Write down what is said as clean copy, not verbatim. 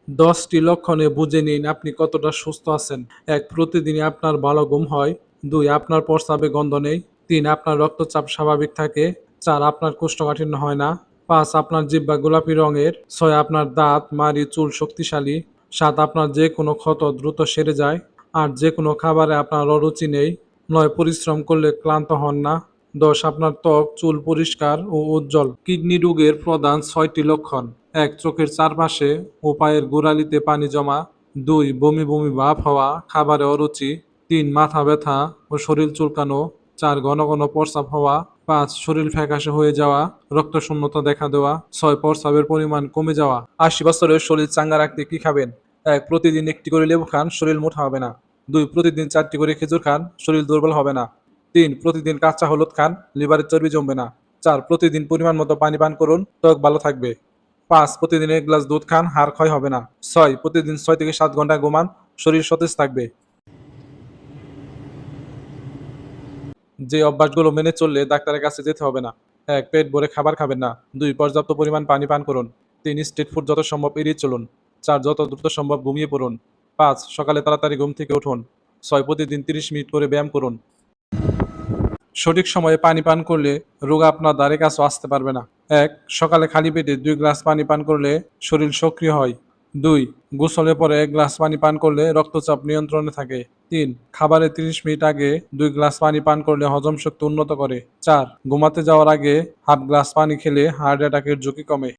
10টি লক্ষণে বুঝে নিন আপনি কতটা সুস্থ আছেন। ১. প্রতিদিনই আপনার ভালো ঘুম হয়। ২. আপনার প্রস্রাবে গন্ধ নেই। ৩. আপনার রক্তচাপ স্বাভাবিক থাকে। ৪. আপনার কোষ্ঠকাঠিন্য হয় না। ৫. আপনার জিহ্বা গোলাপি রঙের। ৬. আপনার দাঁত, মাড়ি, চুল শক্তিশালী। ৭. আপনার যে কোনো ক্ষত দ্রুত সেরে যায়। ৮. যে কোনো খাবারে আপনার অরুচি নেই। ৯. পরিশ্রম করলে ক্লান্ত হন না। ১০. আপনার ত্বক, চুল পরিষ্কার ও উজ্জ্বল। কিডনি রোগের প্রধান ৬টি লক্ষণ। ১. চোখের চারপাশে ও পায়ের গোড়ালিতে পানি জমা। ২. বমি বমি ভাব হওয়া, খাবারে অরুচি। ৩. মাথা ব্যথা ও শরীর চুলকানো। ৪. ঘন ঘন প্রস্রাব হওয়া। ৫. শরীর ফ্যাকাশে হয়ে যাওয়া, রক্তশূন্যতা দেখা দেওয়া। ৬. প্রস্রাবের পরিমাণ কমে যাওয়া। ৮০ বছরের শরীর চাঙ্গা রাখতে কি খাবেন? ১. প্রতিদিন ১টি করে লেবু খান, শরীর মোটা হবে না। ২. প্রতিদিন ৪টি করে খেজুর খান, শরীর দুর্বল হবে না। ৩. প্রতিদিন কাঁচা হলুদ খান, লিভারের চর্বি জমবে না। ৪. প্রতিদিন পরিমাণ মতো পানি পান করুন, ত্বক ভালো থাকবে। ৫. প্রতিদিন ১ গ্লাস দুধ খান, হাড় ক্ষয় হবে না। ৬. প্রতিদিন ৬ থেকে ৭ ঘন্টা ঘুমান, শরীর সতেজ থাকবে। যে অভ্যাসগুলো মেনে চললে ডাক্তারের কাছে যেতে হবে না। ১. পেট ভরে খাবার খাবেন না। ২. পর্যাপ্ত পরিমাণ পানি পান করুন। ৩. স্ট্রিট ফুড যত সম্ভব এড়িয়ে চলুন। ৪. যত দ্রুত সম্ভব ঘুমিয়ে পড়ুন। ৫. সকালে তাড়াতাড়ি ঘুম থেকে উঠুন। ৬. প্রতিদিন ৩০ মিনিট করে ব্যায়াম করুন। সঠিক সময়ে পানি পান করলে রোগ আপনার ধারে কাছেও আসতে পারবে না। ১. সকালে খালি পেটে ২ গ্লাস পানি পান করলে শরীর সক্রিয় হয়। ২. গোসলের পরে ১ গ্লাস পানি পান করলে রক্তচাপ নিয়ন্ত্রণে থাকে। ৩. খাবারের ৩০ মিনিট আগে ২ গ্লাস পানি পান করলে হজম শক্তি উন্নত করে। ৪. ঘুমাতে যাওয়ার আগে হাফ গ্লাস পানি খেলে হার্ট অ্যাটাকের ঝুঁকি কমে।